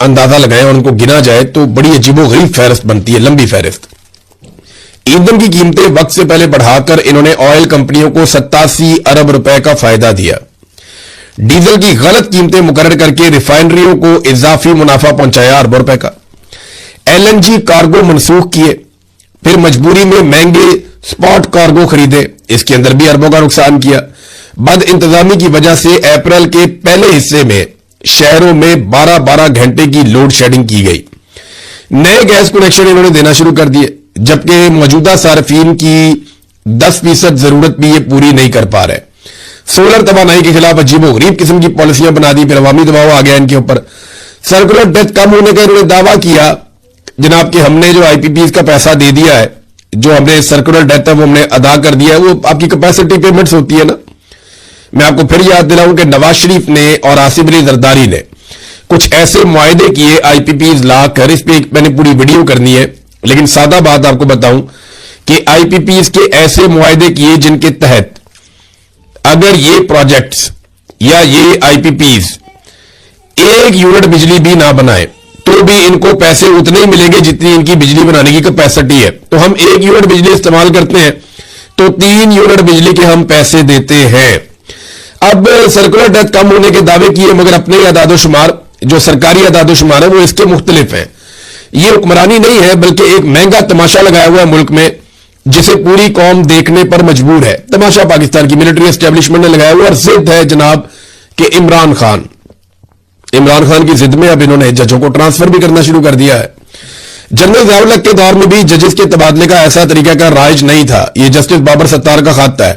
اندازہ لگائیں اور ان کو گنا جائے تو بڑی عجیب و غریب فہرست بنتی ہے, لمبی فہرست. ایندھن کی قیمتیں وقت سے پہلے بڑھا کر انہوں نے آئل کمپنیوں کو 87 ارب روپے کا فائدہ دیا. ڈیزل کی غلط قیمتیں مقرر کر کے ریفائنریوں کو اضافی منافع پہنچایا اربوں روپے کا. ایل این جی کارگو منسوخ کیے, پھر مجبوری میں مہنگے سپاٹ کارگو خریدے, اس کے اندر بھی اربوں کا نقصان کیا. بد انتظامی کی وجہ سے اپریل کے پہلے حصے میں شہروں میں 12 گھنٹے کی لوڈ شیڈنگ کی گئی. نئے گیس کنیکشن انہوں نے دینا شروع کر دیے, جبکہ موجودہ صارفین کی 10% ضرورت بھی یہ پوری نہیں کر پا رہے. سولر توانائی کے خلاف عجیب و غریب قسم کی پالیسیاں بنا دی, پھر عوامی دباؤ آ گیا ان کے اوپر. سرکولر ڈیتھ کم ہونے کا انہوں نے دعویٰ کیا جناب کہ ہم نے جو آئی پی پیز کا پیسہ دے دیا ہے, جو ہم نے سرکولر ڈیتھ ہے وہ ہم نے ادا کر دیا ہے, وہ آپ کی کیپیسٹی پیمنٹس ہوتی ہے نا. میں آپ کو پھر یاد دلاؤں کہ نواز شریف نے اور آصف علی زرداری نے کچھ ایسے معاہدے کیے آئی پی پیز لا کر, اس پہ میں نے پوری ویڈیو کرنی ہے, لیکن سادہ بات آپ کو بتاؤں کہ آئی پی پیز کے ایسے معاہدے کیے جن کے تحت اگر یہ پروجیکٹس یا یہ آئی پی پیز 1 یونٹ بجلی بھی نہ بنائے تو بھی ان کو پیسے اتنے ہی ملیں گے جتنی ان کی بجلی بنانے کی کیپیسٹی ہے. تو ہم 1 یونٹ بجلی استعمال کرتے ہیں تو 3 یونٹ بجلی کے ہم پیسے دیتے ہیں. اب سرکولر ڈیتھ کم ہونے کے دعوے کیے, مگر اپنے اعداد و شمار جو سرکاری اعداد و شمار ہے وہ اس کے مختلف ہیں. یہ حکمرانی نہیں ہے بلکہ ایک مہنگا تماشا لگایا ہوا ہے ملک میں جسے پوری قوم دیکھنے پر مجبور ہے. تماشا پاکستان کی ملٹری اسٹیبلشمنٹ نے لگایا ہوا اور ضد ہے جناب کہ عمران خان کی ضد میں اب انہوں نے ججوں کو ٹرانسفر بھی کرنا شروع کر دیا ہے. جنرل ضیاء الحق کے دور میں بھی ججز کے تبادلے کا ایسا طریقہ کا رائج نہیں تھا. یہ جسٹس بابر ستار کا خاتہ ہے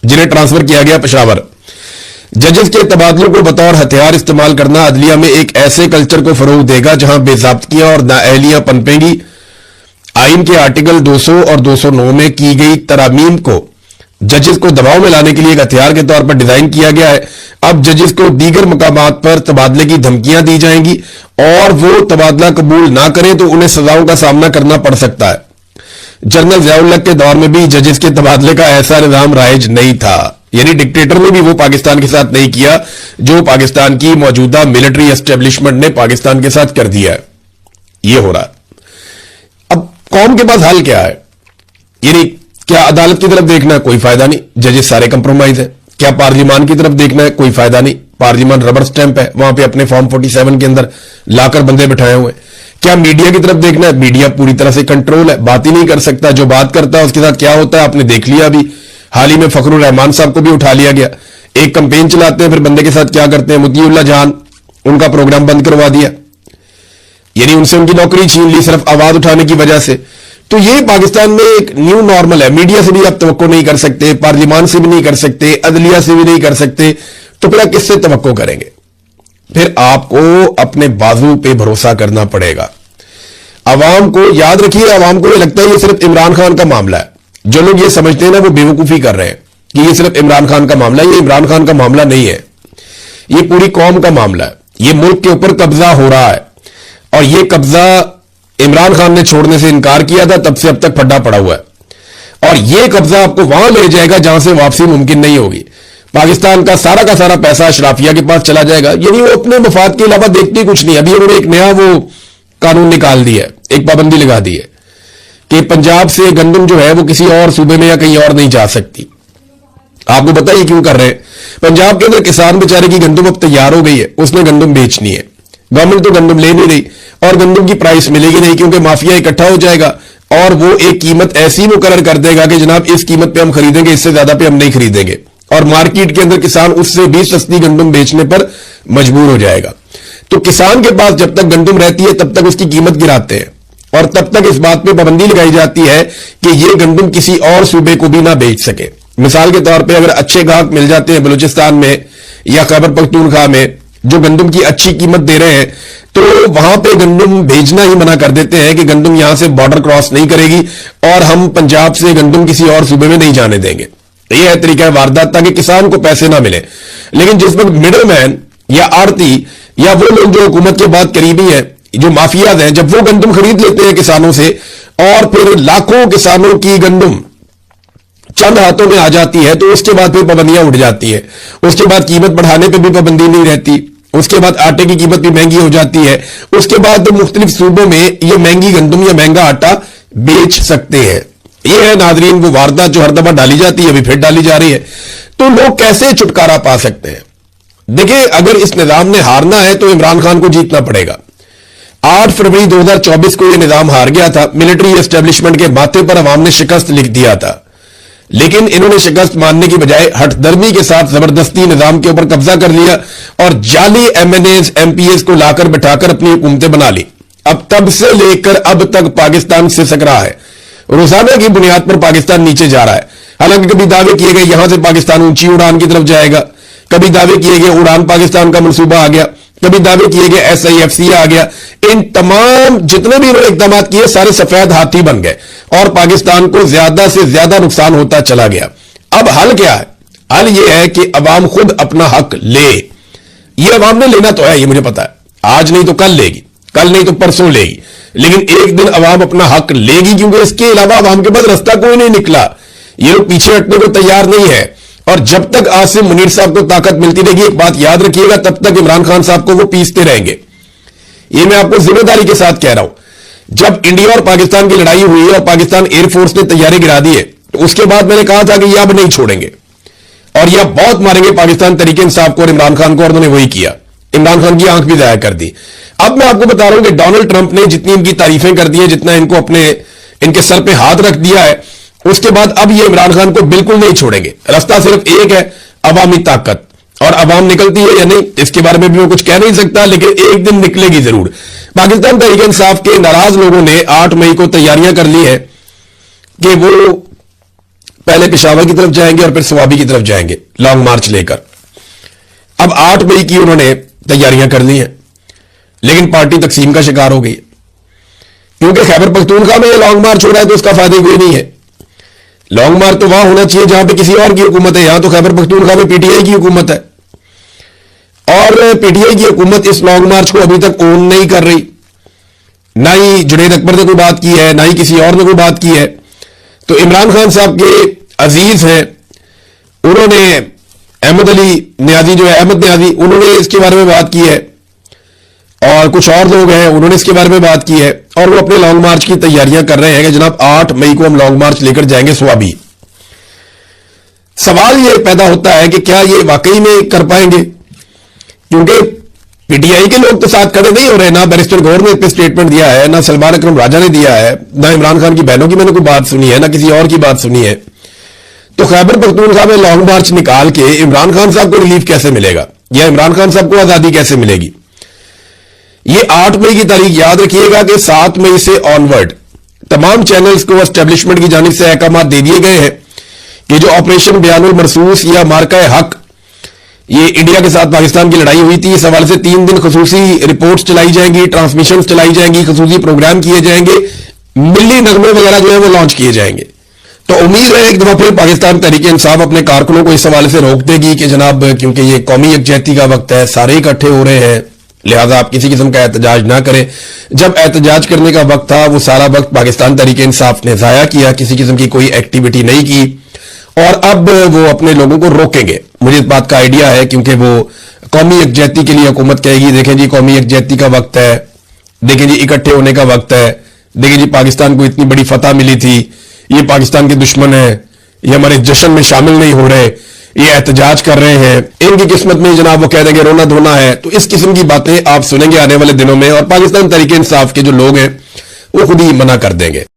جنہیں ٹرانسفر کیا گیا پشاور. ججز کے تبادلوں کو بطور ہتھیار استعمال کرنا عدلیہ میں ایک ایسے کلچر کو فروغ دے گا جہاں بے ضابطگیاں اور نااہلیاں پنپیں گی. آئین کے آرٹیکل 200 اور 209 میں کی گئی ترامیم کو ججز کو دباؤ میں لانے کے لیے ایک ہتھیار کے طور پر ڈیزائن کیا گیا ہے. اب ججز کو دیگر مقامات پر تبادلے کی دھمکیاں دی جائیں گی اور وہ تبادلہ قبول نہ کریں تو انہیں سزاؤں کا سامنا کرنا پڑ سکتا ہے. جنرل ضیاء الحق کے دور میں بھی ججز کے تبادلے کا ایسا نظام رائج نہیں تھا, یعنی ڈکٹیٹر نے بھی وہ پاکستان کے ساتھ نہیں کیا جو پاکستان کی موجودہ ملٹری اسٹیبلشمنٹ نے پاکستان کے ساتھ کر دیا ہے. یہ ہو رہا ہے. اب قوم کے پاس حل کیا ہے؟ یعنی کیا عدالت کی طرف دیکھنا ہے؟ کوئی فائدہ نہیں, ججز سارے کمپرومائز ہیں. کیا پارلیمان کی طرف دیکھنا ہے؟ کوئی فائدہ نہیں, پارلیمان ربر سٹیمپ ہے, وہاں پہ اپنے فارم 47 کے اندر لا کر بندے بٹھائے ہوئے. کیا میڈیا کی طرف دیکھنا ہے؟ میڈیا پوری طرح سے کنٹرول ہے, بات ہی نہیں کر سکتا. جو بات کرتا ہے اس کے ساتھ کیا ہوتا ہے آپ نے دیکھ لیا. بھی حال ہی میں فخر الرحمان صاحب کو بھی اٹھا لیا گیا, ایک کمپین چلاتے ہیں پھر بندے کے ساتھ کیا کرتے ہیں, مطیع اللہ جان ان کا پروگرام بند کروا دیا, یعنی ان سے ان کی نوکری چھین لی صرف آواز اٹھانے کی وجہ سے. تو یہ پاکستان میں ایک نیو نارمل ہے. میڈیا سے بھی آپ توقع نہیں کر سکتے, پارلیمان سے بھی نہیں کر سکتے, عدلیہ سے بھی نہیں کر سکتے, تو پھر آپ کس سے توقع کریں گے؟ پھر آپ کو اپنے بازو پہ بھروسہ کرنا پڑے گا. عوام کو یاد رکھیے, عوام کو یہ لگتا ہے یہ صرف عمران خان کا معاملہ ہے. جو لوگ یہ سمجھتے ہیں نا وہ بیوقوفی کر رہے ہیں کہ یہ صرف عمران خان کا معاملہ ہے. یہ عمران خان کا معاملہ نہیں ہے, یہ پوری قوم کا معاملہ ہے. یہ ملک کے اوپر قبضہ ہو رہا ہے اور یہ قبضہ عمران خان نے چھوڑنے سے انکار کیا تھا, تب سے اب تک پھڈا پڑا ہوا ہے. اور یہ قبضہ آپ کو وہاں لے جائے گا جہاں سے واپسی ممکن نہیں ہوگی. پاکستان کا سارا پیسہ اشرافیہ کے پاس چلا جائے گا. یعنی وہ اپنے مفاد کے علاوہ دیکھتے کچھ نہیں. ابھی انہوں نے ایک نیا وہ قانون نکال دیا ہے, ایک پابندی لگا دی ہے کہ پنجاب سے گندم جو ہے وہ کسی اور صوبے میں یا کہیں اور نہیں جا سکتی. آپ کو پتا یہ کیوں کر رہے ہیں؟ پنجاب کے اندر کسان بیچارے کی گندم اب تیار ہو گئی ہے, اس نے گندم بیچنی ہے. گورنمنٹ تو گندم لے نہیں رہی اور گندم کی پرائس ملے گی نہیں, کیونکہ مافیا اکٹھا ہو جائے گا اور وہ ایک قیمت ایسی مقرر کر دے گا کہ جناب اس قیمت پہ ہم خریدیں گے, اس سے زیادہ پہ ہم نہیں خریدیں گے. اور مارکیٹ کے اندر کسان اس سے بھی سستی گندم بیچنے پر مجبور ہو جائے گا. تو کسان کے پاس جب تک گندم رہتی ہے تب تک اس کی قیمت گراتے ہیں اور تب تک اس بات پہ پابندی لگائی جاتی ہے کہ یہ گندم کسی اور صوبے کو بھی نہ بیچ سکے. مثال کے طور پہ اگر اچھے گاہک مل جاتے ہیں بلوچستان میں یا خیبر پختونخوا میں جو گندم کی اچھی قیمت دے رہے ہیں, تو وہاں پہ گندم بھیجنا ہی منع کر دیتے ہیں کہ گندم یہاں سے بارڈر کراس نہیں کرے گی اور ہم پنجاب سے گندم کسی اور صوبے میں نہیں جانے دیں گے. یہ ہے طریقہ واردات تاکہ کسان کو پیسے نہ ملے. لیکن جس وقت مڈل مین یا آڑتی یا وہ لوگ جو حکومت کے بعد قریبی ہیں, جو مافیاز ہیں, جب وہ گندم خرید لیتے ہیں کسانوں سے اور پھر لاکھوں کسانوں کی گندم چند ہاتھوں میں آ جاتی ہے, تو اس کے بعد پھر پابندیاں اٹھ جاتی ہیں. اس کے بعد قیمت بڑھانے پہ بھی پابندی نہیں رہتی اس کے بعد آٹے کی قیمت بھی مہنگی ہو جاتی ہے, اس کے بعد مختلف صوبوں میں یہ مہنگی گندم یا مہنگا آٹا بیچ سکتے ہیں. یہ ہے ناظرین وہ واردات جو ہر دفعہ ڈالی جاتی ہے, ابھی پھر ڈالی جا رہی ہے. تو لوگ کیسے چھٹکارا پا سکتے ہیں؟ دیکھیں, اگر اس نظام نے ہارنا ہے تو عمران خان کو جیتنا پڑے گا. 8 فروری 2024 کو یہ نظام ہار گیا تھا. ملٹری اسٹیبلشمنٹ کے ماتھے پر عوام نے شکست لکھ دیا تھا, لیکن انہوں نے شکست ماننے کی بجائے ہٹ درمی کے ساتھ زبردستی نظام کے اوپر قبضہ کر لیا اور جعلی MNAs MPAs کو لا کر بٹھا کر اپنی حکومتیں بنا لی. اب تب سے لے کر اب تک پاکستان سسک رہا ہے. روزانہ کی بنیاد پر پاکستان نیچے جا رہا ہے. حالانکہ کبھی دعوے کیے گئے یہاں سے پاکستان اونچی اڑان کی طرف جائے گا, کبھی دعوے کیے گئے اڑان پاکستان کا منصوبہ آ گیا, کبھی دعوے کیے گئے ایس آئی ایف سی آ گیا. ان تمام جتنے بھی اقدامات کیے سارے سفید ہاتھی بن گئے اور پاکستان کو زیادہ سے زیادہ نقصان ہوتا چلا گیا. اب حل کیا ہے؟ حل یہ ہے کہ عوام خود اپنا حق لے. یہ عوام نے لینا تو ہے, یہ مجھے پتا ہے, آج نہیں تو کل لے گی, کل نہیں تو پرسوں لے گی, لیکن ایک دن عوام اپنا حق لے گی, کیونکہ اس کے علاوہ عوام کے پاس رستہ کوئی نہیں نکلا. یہ لوگ پیچھے ہٹنے کو تیار نہیں ہے. اور جب تک عاصم منیر صاحب کو طاقت ملتی رہے گی, ایک بات یاد رکھیے گا, تب تک عمران خان صاحب کو وہ پیستے رہیں گے. یہ میں آپ کو ذمہ داری کے ساتھ کہہ رہا ہوں. جب انڈیا اور پاکستان کی لڑائی ہوئی ہے اور پاکستان ایئر فورس نے تیاری گرا دی ہے, تو اس کے بعد میں نے کہا تھا کہ یہ اب نہیں چھوڑیں گے اور یہ بہت ماریں گے پاکستان تحریک انصاف کو اور عمران خان کو, اور انہوں نے وہی کیا. عمران خان کی آنکھ بھی ضائع کر دی. اب میں آپ کو بتا رہا ہوں کہ ڈونلڈ ٹرمپ نے جتنی ان کی تعریفیں کر دی ہیں, جتنا ان کو ان کے سر پہ ہاتھ رکھ دیا ہے, اس کے بعد اب یہ عمران خان کو بالکل نہیں چھوڑیں گے. رستہ صرف ایک ہے, عوامی طاقت. اور عوام نکلتی ہے یا نہیں اس کے بارے میں بھی میں کچھ کہہ نہیں سکتا, لیکن ایک دن نکلے گی ضرور. پاکستان تحریک انصاف کے ناراض لوگوں نے 8 مئی کو تیاریاں کر لی ہیں کہ وہ پہلے پشاور کی طرف جائیں گے اور پھر سوابی کی طرف جائیں گے لانگ مارچ لے کر. اب 8 مئی کی انہوں نے تیاریاں کر لی ہیں, لیکن پارٹی تقسیم کا شکار ہو گئی, کیونکہ خیبر پختونخوا میں یہ لانگ مارچ ہو رہا ہے تو اس کا فائدہ کوئی نہیں ہے. لانگ مارچ تو وہاں ہونا چاہیے جہاں پہ کسی اور کی حکومت ہے. یہاں تو خیبر پختونخوا میں پی ٹی آئی کی حکومت ہے, اور پی ٹی آئی کی حکومت اس لانگ مارچ کو ابھی تک اون نہیں کر رہی. نہ ہی جنید اکبر نے کوئی بات کی ہے, نہ ہی کسی اور نے کوئی بات کی ہے. تو عمران خان صاحب کے عزیز ہیں, انہوں نے احمد علی نیازی جو ہے, احمد نیازی, انہوں نے اس کے بارے میں بات کی ہے, اور کچھ اور لوگ ہیں انہوں نے اس کے بارے میں بات کی ہے, اور وہ اپنے لانگ مارچ کی تیاریاں کر رہے ہیں کہ جناب 8 مئی کو ہم لانگ مارچ لے کر جائیں گے سوابی. سوال یہ پیدا ہوتا ہے کہ کیا یہ واقعی میں کر پائیں گے, کیونکہ پی ٹی آئی کے لوگ تو ساتھ کھڑے نہیں ہو رہے. نہ بیرسٹر گور نے اس پہ اسٹیٹمنٹ دیا ہے, نہ سلمان اکرم راجہ نے دیا ہے, نہ عمران خان کی بہنوں کی میں نے کوئی بات سنی ہے, نہ کسی اور کی بات سنی ہے. تو خیبر پختونخوا میں لانگ مارچ نکال کے عمران خان صاحب کو ریلیف کیسے ملے گا, یا عمران خان صاحب کو آزادی کیسے ملے گی؟ یہ 8 مئی کی تاریخ یاد رکھیے گا کہ 7 مئی سے آنورڈ تمام چینلز کو اسٹیبلشمنٹ کی جانب سے احکامات دے دیے گئے ہیں کہ جو آپریشن بیان المرسوس یا مارکہ حق, یہ انڈیا کے ساتھ پاکستان کی لڑائی ہوئی تھی, اس حوالے سے 3 دن خصوصی رپورٹس چلائی جائیں گی, ٹرانسمیشنز چلائی جائیں گی, خصوصی پروگرام کیے جائیں گے, ملی نغمے وغیرہ جو ہے وہ لانچ کیے جائیں گے. تو امید ہے ایک دفعہ پھر پاکستان تحریک انصاف اپنے کارکنوں کو اس حوالے سے روک دے گی کہ جناب کیونکہ یہ قومی یکجہتی کا وقت ہے, سارے اکٹھے ہو رہے ہیں, لہذا آپ کسی قسم کا احتجاج نہ کریں. جب احتجاج کرنے کا وقت تھا وہ سارا وقت پاکستان تحریک انصاف نے ضائع کیا, کسی قسم کی کوئی ایکٹیویٹی نہیں کی, اور اب وہ اپنے لوگوں کو روکیں گے. مجھے اس بات کا آئیڈیا ہے کیونکہ وہ قومی یکجہتی کے لیے حکومت کہے گی دیکھیں جی قومی یکجہتی کا وقت ہے, دیکھیں جی اکٹھے ہونے کا وقت ہے, دیکھیں جی پاکستان کو اتنی بڑی فتح ملی تھی, یہ پاکستان کے دشمن ہیں, یہ ہمارے جشن میں شامل نہیں ہو رہے, یہ احتجاج کر رہے ہیں, ان کی قسمت میں جناب وہ کہہ دیں گے رونا دھونا ہے. تو اس قسم کی باتیں آپ سنیں گے آنے والے دنوں میں, اور پاکستان تحریک انصاف کے جو لوگ ہیں وہ خود ہی منع کر دیں گے.